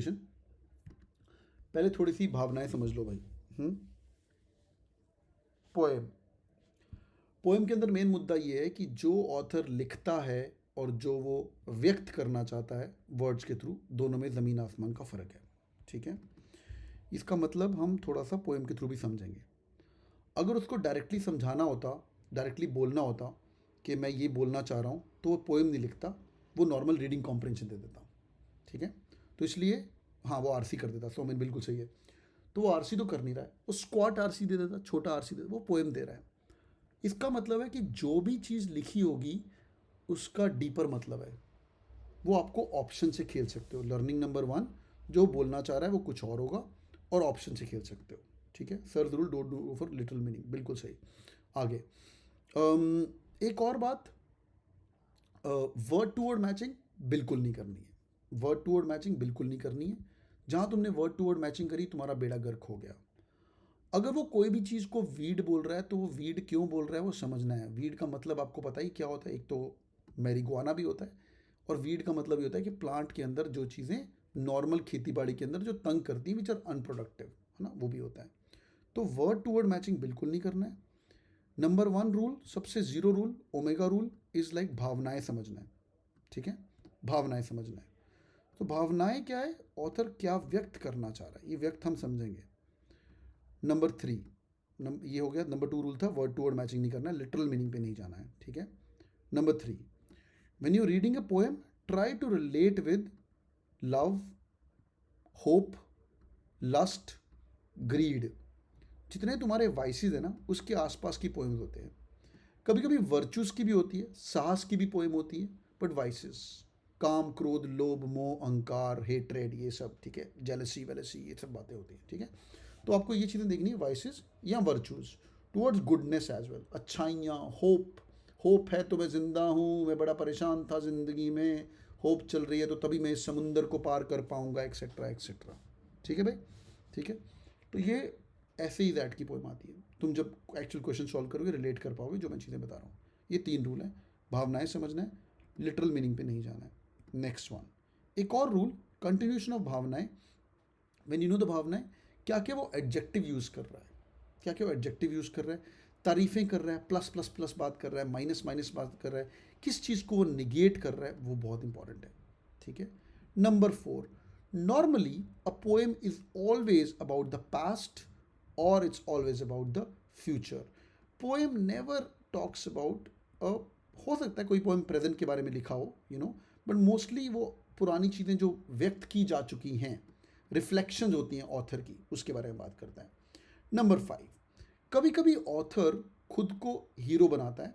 पहले थोड़ी सी भावनाएं समझ लो भाई। पोएम पोएम के अंदर मेन मुद्दा ये है कि जो ऑथर लिखता है और जो वो व्यक्त करना चाहता है वर्ड्स के थ्रू, दोनों में ज़मीन आसमान का फ़र्क है। ठीक है, इसका मतलब हम थोड़ा सा पोएम के थ्रू भी समझेंगे। अगर उसको डायरेक्टली समझाना होता, डायरेक्टली बोलना होता कि मैं ये बोलना चाह रहा हूँ, तो वो पोएम नहीं लिखता, वो नॉर्मल रीडिंग कॉम्प्रहेंशन दे देता। ठीक है, तो इसलिए हाँ वो आरसी कर देता। सो मैन बिल्कुल सही है। तो वो आरसी तो कर नहीं रहा है, वो स्क्वाट आरसी दे देता, छोटा आरसी दे देता, वो पोएम दे रहा है। इसका मतलब है कि जो भी चीज़ लिखी होगी उसका डीपर मतलब है। वो आपको ऑप्शन से खेल सकते हो। लर्निंग नंबर वन, जो बोलना चाह रहा है वो कुछ और होगा और ऑप्शन से खेल सकते हो। ठीक है, sir rule don't do for little meaning, बिल्कुल सही। आगे एक और बात, वर्ड टू वर्ड मैचिंग बिल्कुल नहीं करनी है। वर्ड टू वर्ड मैचिंग बिल्कुल नहीं करनी है। जहाँ तुमने वर्ड टू वर्ड मैचिंग करी, तुम्हारा बेड़ा गर्क हो गया। अगर वो कोई भी चीज़ को वीड बोल रहा है तो वो वीड क्यों बोल रहा है वो समझना है। वीड का मतलब आपको पता ही क्या होता है। एक तो मैरीगुआना भी होता है, और वीड का मतलब ये होता है कि प्लांट के अंदर जो चीज़ें नॉर्मल खेती बाड़ी के अंदर जो तंग करती हैं, विच आर अनप्रोडक्टिव, है ना, वो भी होता है। तो वर्ड टू वर्ड मैचिंग बिल्कुल नहीं करना है। नंबर वन रूल, सबसे zero rule, omega rule is like भावनाएं समझना है। ठीक है, भावनाएं समझना है। तो भावनाएं क्या है, ऑथर क्या व्यक्त करना चाह रहा है, ये व्यक्त हम समझेंगे। नंबर थ्री, ये हो गया। नंबर टू रूल था वर्ड टू वर्ड मैचिंग नहीं करना है, लिटरल मीनिंग पे नहीं जाना है। ठीक है, number three, when you reading a poem, try to relate with love, hope, lust, greed. जितने तुम्हारे वाइसेस है ना, उसके आसपास की पोएम्स होते हैं। कभी कभी वर्चूज की भी होती है, साहस की भी पोएम होती है, बट वाइसेस, काम, क्रोध, लोभ, मोह, अहंकार, हेट्रेड, ये सब। ठीक है, जेलसी वेलसी, ये सब बातें होती हैं। ठीक है, तो आपको ये चीज़ें देखनी है, वाइसेस या virtues towards goodness as well, अच्छाइयाँ, होप। होप है तो मैं ज़िंदा हूँ, मैं बड़ा परेशान था ज़िंदगी में, होप चल रही है तो तभी मैं इस समुंदर को पार कर पाऊँगा, एक्सेट्रा एक्सेट्रा। ठीक है भाई, ठीक है। तो ये ऐसे ही दैट की पोएम आती है। तुम जब एक्चुअल क्वेश्चन सॉल्व करोगे रिलेट कर पाओगे जो मैं चीज़ें बता रहा हूँ। ये तीन रूल हैं, भावनाएं समझना है, लिटरल मीनिंग पे नहीं जाना है। नेक्स्ट वन, एक और रूल, कंटिन्यूशन ऑफ भावनाएं। व्हेन यू नो द भावनाएं, क्या क्या वो एडजेक्टिव यूज़ कर रहा है, क्या क्या वो एडजेक्टिव यूज़ कर रहा है, तारीफ़ें कर रहा है, प्लस प्लस प्लस बात कर रहा है, माइनस माइनस बात कर रहा है, किस चीज़ को वो निगेट कर रहा है, वो बहुत इंपॉर्टेंट है। ठीक है, number four, normally a poem is always about the past और it's always about the future. Poem never talks about a, हो सकता है कोई पोएम प्रेजेंट के बारे में लिखा हो, बट मोस्टली वो पुरानी चीज़ें जो व्यक्त की जा चुकी हैं, रिफ्लेक्शंस होती हैं ऑथर की, उसके बारे में बात करता है। नंबर फाइव, कभी कभी ऑथर खुद को हीरो बनाता है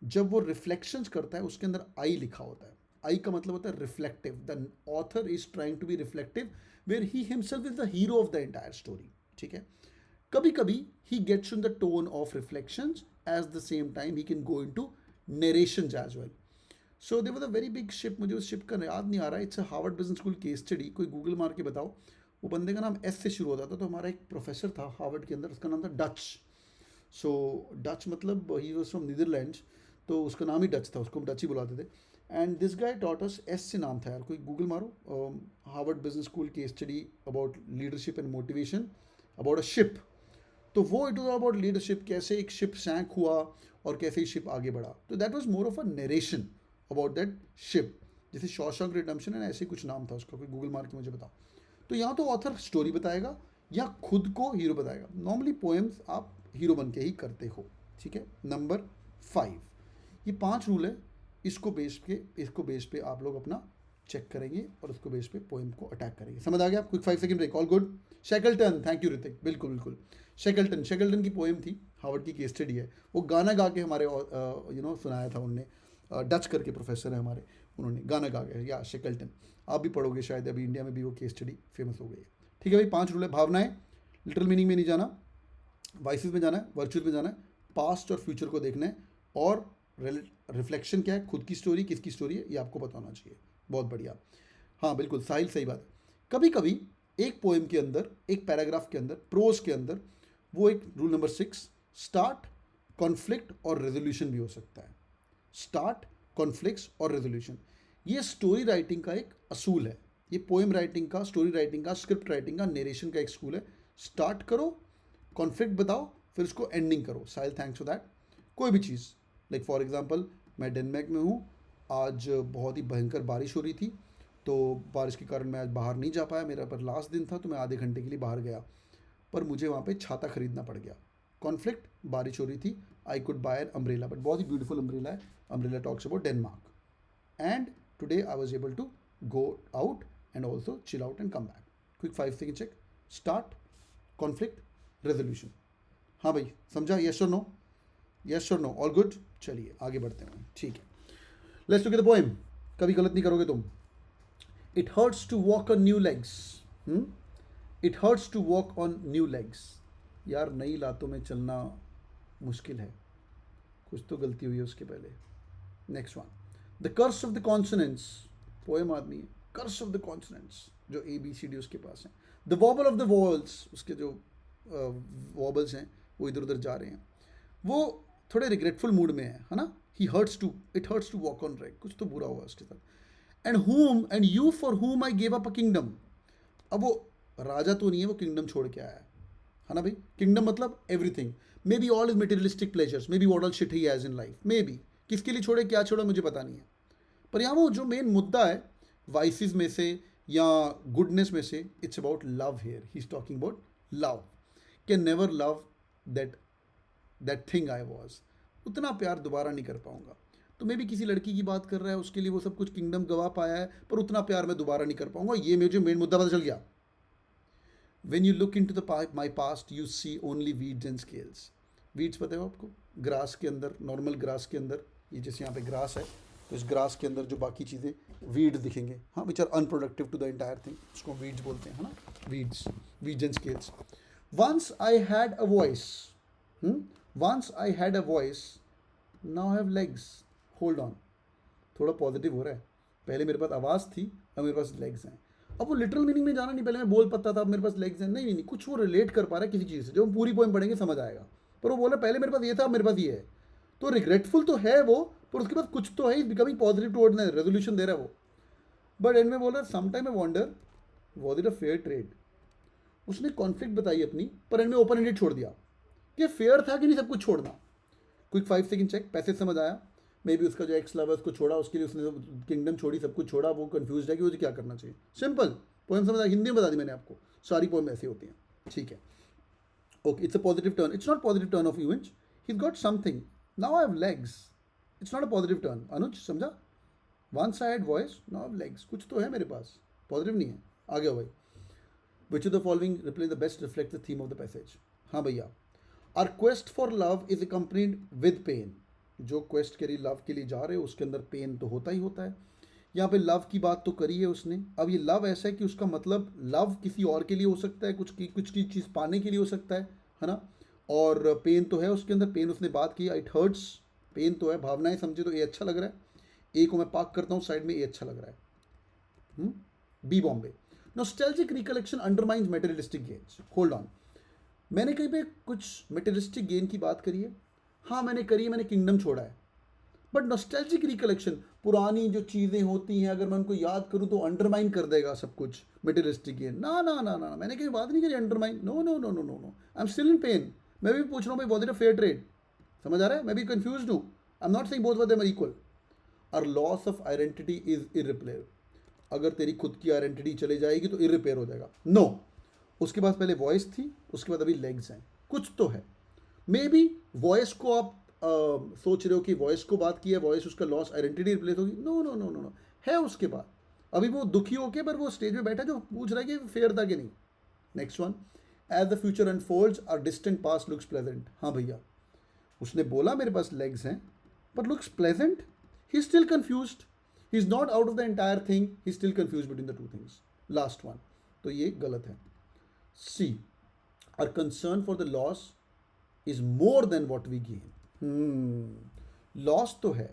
जब वो रिफ्लेक्शंस करता है, उसके अंदर आई लिखा होता है। आई का मतलब होता है reflective, the author is trying to be reflective, where he himself is the hero of the entire story. ठीक है, कभी कभी he gets in the tone of reflections, at the same time he can go into narrations as well. So there was a very big ship, मुझे उस ship का याद नहीं आ रहा है, it's a Harvard business school case study, कोई Google मार के बताओ। वो बंदे का नाम एस से शुरू होता था। तो हमारा एक प्रोफेसर था हार्वर्ड के अंदर, उसका नाम था डच। सो डच मतलब ही वॉज फ्रॉम नीदरलैंड्स, तो उसका नाम ही डच था, उसको हम डच ही बुलाते थे। And this guy taught us, S से नाम था यार, कोई गूगल मारो, Harvard business school case study about leadership and motivation about a ship. तो वो इट वॉज अबाउट लीडरशिप, कैसे एक शिप सैंक हुआ और कैसे ही शिप आगे बढ़ा। तो that was more of a narration about that ship, जैसे शॉशैंक रिडेम्पशन है, ऐसे कुछ नाम था उसका, कोई गूगल मार के मुझे बताओ। तो यहाँ तो ऑथर स्टोरी बताएगा या खुद को हीरो बताएगा। नॉर्मली पोएम्स आप हीरो बन के ही करते हो। ठीक है, नंबर फाइव, ये पांच रूल है, इसको बेस पे आप लोग अपना चेक करेंगे और उसको बेस पे पोएम को अटैक करेंगे। समझ आ गया? Quick 5 second break, all good. Shackleton, thank you Hrithik, बिल्कुल बिल्कुल। शेकल्टन की पोएम थी, हार्वर्ड की केस स्टडी है। वो गाना गा के हमारे सुनाया था उनने, डच करके प्रोफेसर है हमारे, उन्होंने गाना गा के, या शेकल्टन। आप भी पढ़ोगे शायद, अभी इंडिया में भी वो केस स्टडी फेमस हो गई है। ठीक है भाई, पांच रूल है, भावनाएं, लिटरल मीनिंग में नहीं जाना, वाइसेस में जाना है, वर्चुअल में जाना है, पास्ट और फ्यूचर को देखना है, और रिफ्लेक्शन क्या है, खुद की स्टोरी किसकी स्टोरी है, ये आपको पता होना चाहिए। बहुत बढ़िया, हाँ बिल्कुल साहिल, सही बात है। कभी कभी एक पोएम के अंदर, एक पैराग्राफ के अंदर, प्रोज के अंदर, वो एक रूल नंबर 6, स्टार्ट, कॉन्फ्लिक्ट और रेजोल्यूशन भी हो सकता है। स्टार्ट, कॉन्फ्लिक्ट्स और रेजोल्यूशन, ये स्टोरी राइटिंग का एक असूल है। ये पोएम राइटिंग का, स्टोरी राइटिंग का, स्क्रिप्ट राइटिंग का, नरेशन का एक स्कूल है। स्टार्ट करो, कॉन्फ्लिक्ट बताओ, फिर उसको एंडिंग करो। साहिल, थैंक्स फॉर दैट। कोई भी चीज़, लाइक फॉर एग्जांपल मैं डेनमार्क में हूँ, आज बहुत ही भयंकर बारिश हो रही थी, तो बारिश के कारण मैं आज बाहर नहीं जा पाया, मेरा पर लास्ट दिन था, तो मैं आधे घंटे के लिए बाहर गया, पर मुझे वहाँ पे छाता खरीदना पड़ गया। कॉन्फ्लिक्ट, बारिश हो रही थी, I could buy an umbrella, but बहुत ही ब्यूटीफुल अम्ब्रेला है। Umbrella talks about Denmark, and today I was able to go out and also chill out and come back. Quick 5 second check, start, conflict, resolution. हाँ भाई, समझा? Yes और no? Yes और no? All good? चलिए आगे बढ़ते हैं, ठीक है। Let's look at the poem. कभी गलत नहीं करोगे तुम। It hurts to walk on new legs. It hurts to walk on new legs. यार नई लातों में चलना मुश्किल है, कुछ तो गलती हुई है उसके पहले। Next one, the curse of the consonants. Poem आदमी है, कर्स ऑफ द कॉन्सोनेंट्स, जो ए बी सी डी उसके पास हैं। The vowel of the walls, उसके जो वॉबल्स हैं वो इधर उधर जा रहे हैं, वो थोड़े रिग्रेटफुल मूड में है ना। He hurts to, it hurts to walk on rake, कुछ तो बुरा हुआ उसके साथ। एंड यू फॉर हुम I gave up a kingdom. अब वो राजा तो नहीं है, वो किंगडम छोड़ के आया है ना भाई। किंगडम मतलब everything, may be all is materialistic pleasures, may be what all shit he has in life, may be. किसके लिए छोड़े, क्या छोड़ा, मुझे पता नहीं है। पर यहाँ वो जो मेन मुद्दा है वाइसिस में से या गुडनेस में से, it's about love here. He is talking about love. Can never love that that thing I was. उतना प्यार दोबारा नहीं कर पाऊंगा। तो मे भी किसी लड़की की बात कर रहा है, उसके लिए वो सब कुछ किंगडम गवा पाया है, पर उतना प्यार मैं दोबारा नहीं कर पाऊंगा। ये मुझे मेन मुद्दा पता चल गया। When you look into my past, you see only weeds and scales. Weeds पता है आपको, ग्रास के अंदर, नॉर्मल ग्रास के अंदर, ये जैसे यहाँ पे ग्रास है, तो इस ग्रास के अंदर जो बाकी चीज़ें वीड दिखेंगे, हाँ, which are unproductive to the entire thing, उसको वीड्स बोलते हैं, है ना, weeds, weeds and scales. Once I had a voice, once I had a voice, now have legs. Hold on, थोड़ा पॉजिटिव हो रहा है। पहले मेरे पास आवाज़ थी, अब मेरे पास लेग्स हैं। अब वो लिटरल मीनिंग में जाना नहीं, पहले मैं बोल पाता था, अब मेरे पास लेग्स हैं। नहीं नहीं नहीं, कुछ वो रिलेट कर पा रहा है किसी चीज़ से, जो हम पूरी पोएम पढ़ेंगे समझ आएगा। पर वो बोला पहले मेरे पास ये था, अब मेरे पास ये है। तो रिग्रेटफुल तो है वो, पर उसके बाद कुछ तो है, is becoming positive towards, resolution दे रहा है वो। बट एंड में बोल रहा है, sometime I wonder was it a fair trade. उसने कॉन्फ्लिक्ट बताई अपनी, पर एंड में ओपन एंडेड छोड़ दिया कि फेयर था कि नहीं सब कुछ छोड़ना। क्विक 5 सेकेंड चेक, पैसे समझ आया। मे बी उसका जो एक्स लवर उसको छोड़ा, उसके लिए उसने किंगडम छोड़ी, सब कुछ छोड़ा, वो कंफ्यूज है कि मुझे क्या करना चाहिए। सिंपल पोएम समझ आया, हिंदी में बता दी मैंने आपको, सारी पोएम ऐसी होती हैं, ठीक है। Okay, it's a positive turn, it's not positive turn of events, he got something, now I have legs. It's not a positive turn, Anuj समझा। Once I had voice, now I have legs, कुछ तो है मेरे पास, positive नहीं है। आ गया भाई। Which of the following reply the best reflect the theme of the passage. हाँ भैया, our quest for love is accompanied with pain. जो क्वेस्ट के लिए, लव के लिए जा रहे हो, उसके अंदर पेन तो होता ही होता है। यहाँ पे लव की बात तो करी है उसने। अब ये लव ऐसा है कि उसका मतलब लव किसी और के लिए हो सकता है, कुछ की चीज़ पाने के लिए हो सकता है ना। और पेन तो है उसके अंदर, पेन उसने बात की, इट हर्ट्स, पेन तो है, भावनाएं समझे तो ये अच्छा लग रहा है। ए को मैं पार्क करता हूँ साइड में, ये अच्छा लग रहा है। B Bombay, nostalgic recollection undermines materialistic gains. Hold on, मैंने कहीं पे कुछ मटेरियलिस्टिक गेन की बात करी है? हाँ मैंने करी है, मैंने किंगडम छोड़ा है। बट नॉस्टैल्जिक रिकलेक्शन, पुरानी जो चीज़ें होती हैं, अगर मैं उनको याद करूँ तो अंडरमाइन कर देगा सब कुछ मटेरियलिस्टिक गेन। ना ना ना ना, मैंने कहीं बात नहीं करी undermine. No no no no no no, I am still in pain. मैं भी पूछ रहा हूँ भाई, was it a fair trade? समझ आ रहा है? मैं भी कंफ्यूज हूँ। I am not saying both of them are equal. और loss of identity is irreplaceable. अगर तेरी खुद की आइडेंटिटी चले जाएगी तो इरिपेयर हो जाएगा। नो, उसके पास पहले वॉइस थी, उसके बाद अभी लेग्स हैं, कुछ तो है। मे बी वॉइस को आप सोच रहे हो कि वॉइस को बात की है, वॉइस उसका लॉस, आइडेंटिटी रिप्लेस होगी। No no no no no, है उसके बाद। अभी वो दुखी होके, पर वो स्टेज में बैठा जो पूछ रहा है कि फेयर था कि नहीं। Next one, as the future unfolds our distant past looks pleasant. हाँ भैया, उसने बोला मेरे पास लेग्स हैं, पर looks pleasant, he still confused, he is not out of the entire thing, he still confuse between the two things. Last one, तो ये गलत है। See, our concern for the loss is more than what we gain. Loss तो है,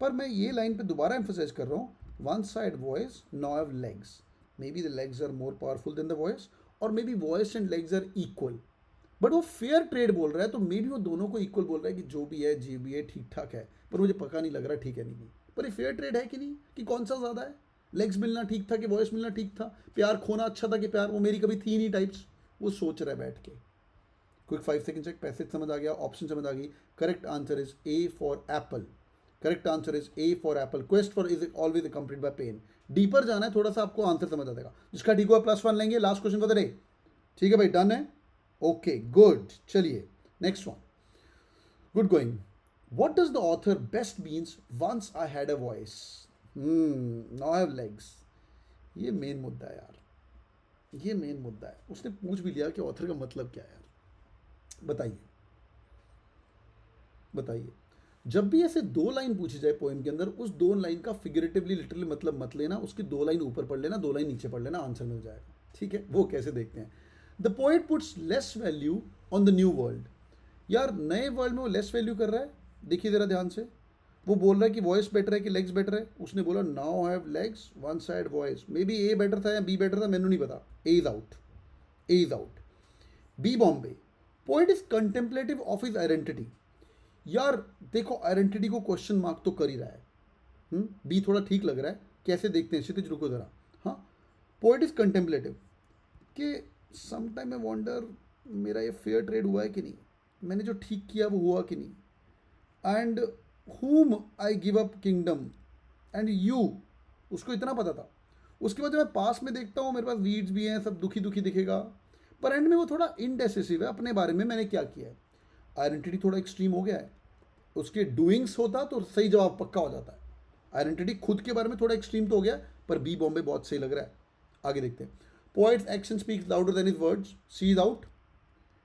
पर मैं ये line पे दोबारा एम्फोसाइज कर रहा हूँ, one side voice, now have legs. May be the legs are more powerful than the voice, और may be voice and legs are equal. But वो फेयर ट्रेड बोल रहा है, तो मे बी वो दोनों को इक्वल बोल रहा है कि जो भी है, जी भी है, ठीक ठाक है। पर मुझे पक्का नहीं लग रहा ठीक है नहीं। पर ये फेयर ट्रेड है कि नहीं, कि कौन सा ज़्यादा है? लेग्स मिलना ठीक था कि वॉइस मिलना ठीक था, प्यार खोना अच्छा था कि प्यार, वो मेरी कभी थी नहीं टाइप्स, वो सोच रहा है बैठ के। क्विक 5 सेकंड चेक, पैसेज समझ आ गया, ऑप्शन समझ आ गई। Correct answer is A for apple. Correct answer is A for apple. Quest for is always complete by pain. Deeper जाना है थोड़ा सा, आपको आंसर समझ आ जाएगा। जिसका ठीक हुआ +1 लेंगे। Last question for the day. ठीक है भाई, डन है। ओके गुड, चलिए next one. Good going. What does the author best means once I had a voice? Now I have legs. ये मेन मुद्दा है यार, ये मेन मुद्दा है। उसने पूछ भी लिया कि ऑथर का मतलब क्या है यार। बताइए बताइए। जब भी ऐसे 2 लाइन पूछी जाए पोएम के अंदर, उस 2 लाइन का फिगरेटिवली लिटरली मतलब मत लेना, उसकी 2 लाइन ऊपर पढ़ लेना, 2 लाइन नीचे पढ़ लेना, आंसर मिल जाएगा। ठीक है, वो कैसे देखते हैं। The poet puts less value on the new world. यार नए वर्ल्ड में वो लेस वैल्यू कर रहा है। देखिए ज़रा ध्यान से, वो बोल रहा है कि वॉइस बेटर है कि लेग्स बेटर है। उसने बोला now I have legs, one side voice. May be A better था या बी बेटर था, मैंने नहीं पता। A is out, A is out. B Bombay. Poet is contemplative of his identity. यार देखो, आइडेंटिटी को क्वेश्चन मार्क तो कर ही रहा है। बी थोड़ा ठीक लग रहा है। कैसे देखते हैं क्षितिज, रुको ज़रा। हाँ, पोइट इज कंटेम्पलेटिव कि समटाइम आई वॉन्डर मेरा ये फेयर ट्रेड हुआ है कि नहीं, मैंने जो ठीक किया वो हुआ कि नहीं, and whom I give up kingdom and you. उसको इतना पता था। उसके बाद जब मैं पास में देखता हूँ, मेरे पास वीड्स भी हैं, सब दुखी दुखी दिखेगा, पर एंड में वो थोड़ा इनडेसिसिव है अपने बारे में, मैंने क्या किया है। आइडेंटिटी थोड़ा एक्सट्रीम हो गया है। उसके डूइंग्स होता तो सही जवाब पक्का हो जाता है। आइडेंटिटी खुद के बारे में थोड़ा एक्सट्रीम तो हो गया, पर बी बॉम्बे बहुत सही लग रहा है। आगे देखते हैं। Poet's action speaks louder than his words. She is out,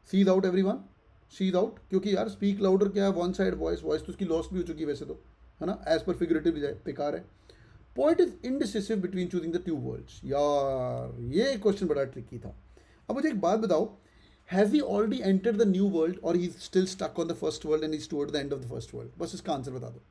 she is out everyone, she is out. क्योंकि यार स्पीक लाउडर क्या है, वन साइड वॉइस, वॉइस तो उसकी लॉस भी हो चुकी है वैसे तो, है ना, एज पर फिगरेटिव जाए बेकार है। Poet is indecisive between choosing the two words. यार ये क्वेश्चन बड़ा ट्रिकी था। अब मुझे एक बात बताओ, has he already entered the new world और he still stuck on the first world and is toward the end of the first world? बस इसका आंसर बता दो।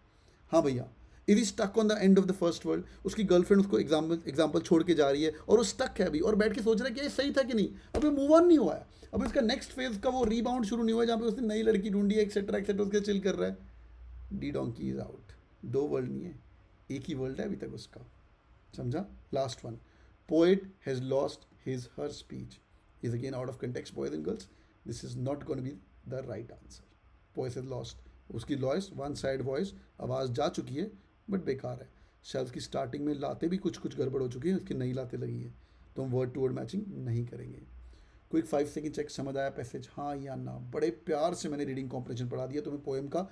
हाँ भैया, is he stuck on the end of the first world. उसकी girlfriend उसको example छोड़ के जा रही है और वो स्टक है अभी, और बैठ के सोच रहा है कि ये सही था कि नहीं। अभी मूव ऑन नहीं हुआ है। अब इसका नेक्स्ट फेज का वो रीबाउंड शुरू नहीं हुआ है, जहाँ पे उसने नई लड़की ढूंढी है, एक्सेट्रा एक्सेट्रा, उसके चिल कर रहा है। D donkey is out. 2 world नहीं है, एक ही वर्ल्ड है अभी तक उसका। समझा। Last one. Poet has lost his her speech is again out of context boys and girls. This is not going to be the right answer. Poet has lost, उसकी voice one side voice, आवाज़ जा चुकी है, but बेकार है। शायद उसकी starting में लाते भी कुछ कुछ गड़बड़ हो चुकी है, उसकी नई लाते लगी है, तो हम वर्ड टू वर्ड मैचिंग नहीं करेंगे। क्विक 5 सेकंड चेक, समझ आया पैसेज हाँ या ना? बड़े प्यार से मैंने रीडिंग कॉम्प्रिहेंशन पढ़ा दिया तुम्हें पोएम का।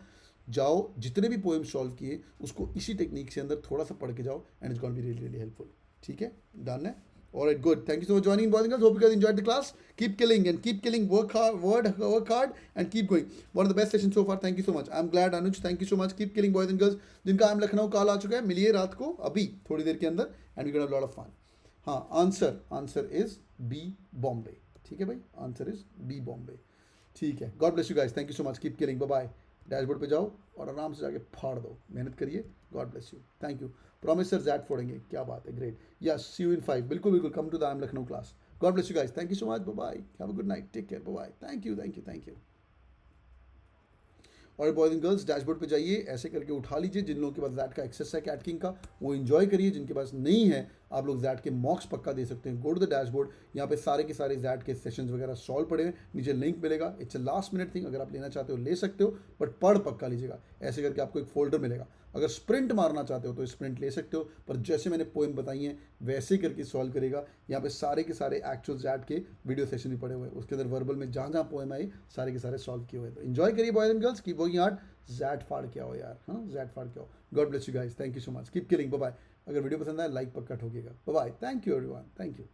जाओ जितने भी पोएम सॉल्व किए उसको इसी टेक्निक से अंदर थोड़ा सा पढ़ के जाओ, and it's going to be really really helpful. ठीक है, डन है। Alright, good. Thank you so much for joining, boys and girls. Hope you guys enjoyed the class. Keep killing and keep killing. Work hard, work hard, and keep going. One of the best sessions so far. Thank you so much. I'm glad, Anuj. Thank you so much. Keep killing, boys and girls. जिनका I'm Lucknow call आ चुका है, मिलिए रात को अभी थोड़ी देर के अंदर, and we're gonna have a lot of fun. हाँ, आंसर is B Bombay. ठीक है भाई, आंसर इज बी बॉम्बे। ठीक है, God bless you guys, thank you so much, keep killing, bye bye. Dashboard पे जाओ और आराम से जाके फाड़ दो, मेहनत करिए। God bless you, thank you. Promise sir जैट फोड़ेंगे, क्या बात है, great. Yes, see you in 5, बिल्कुल बिल्कुल, come to the I M Lucknow class. God bless you guys, thank you so much, bye bye, have a good night, take care, bye bye, thank you thank you thank you. और boys and girls, dashboard पे जाइए, ऐसे करके उठा लीजिए। जिन लोगों के पास जैट का एक्सेस है कैट किंग का, वो इन्जॉय करिए। जिनके पास नहीं है, आप लोग जैट के मॉक्स पक्का दे सकते हैं। गो टू द डैशबोर्ड, यहाँ पे सारे के सारे जैट के सेशंस वगैरह सॉल्व पड़े हैं, नीचे लिंक मिलेगा। It's a last minute thing, अगर आप लेना चाहते हो ले सकते हो, बट पढ़ पक्का लीजिएगा। ऐसे करके आपको एक फोल्डर मिलेगा। अगर स्प्रिंट मारना चाहते हो तो स्प्रिंट ले सकते हो, पर जैसे मैंने पोएम बताई हैं वैसे करके सॉल्व करेगा। यहाँ पे सारे के सारे एक्चुअल जैट के वीडियो सेशन भी पड़े हुए हैं, उसके अंदर वर्बल में जहाँ जहाँ पोएम आई सारे के सारे सॉल्व किए हुए हैं। तो एंजॉय करिए boys and girls, keep working hard. जैट फाड़ के आओ यार, हाँ जैट फाड़ के आओ। God bless you guys, thank you so much, keep killing, bye bye. अगर वीडियो पसंद आए लाइक पक्का ठोकिएगा, bye bye, thank you everyone, thank you.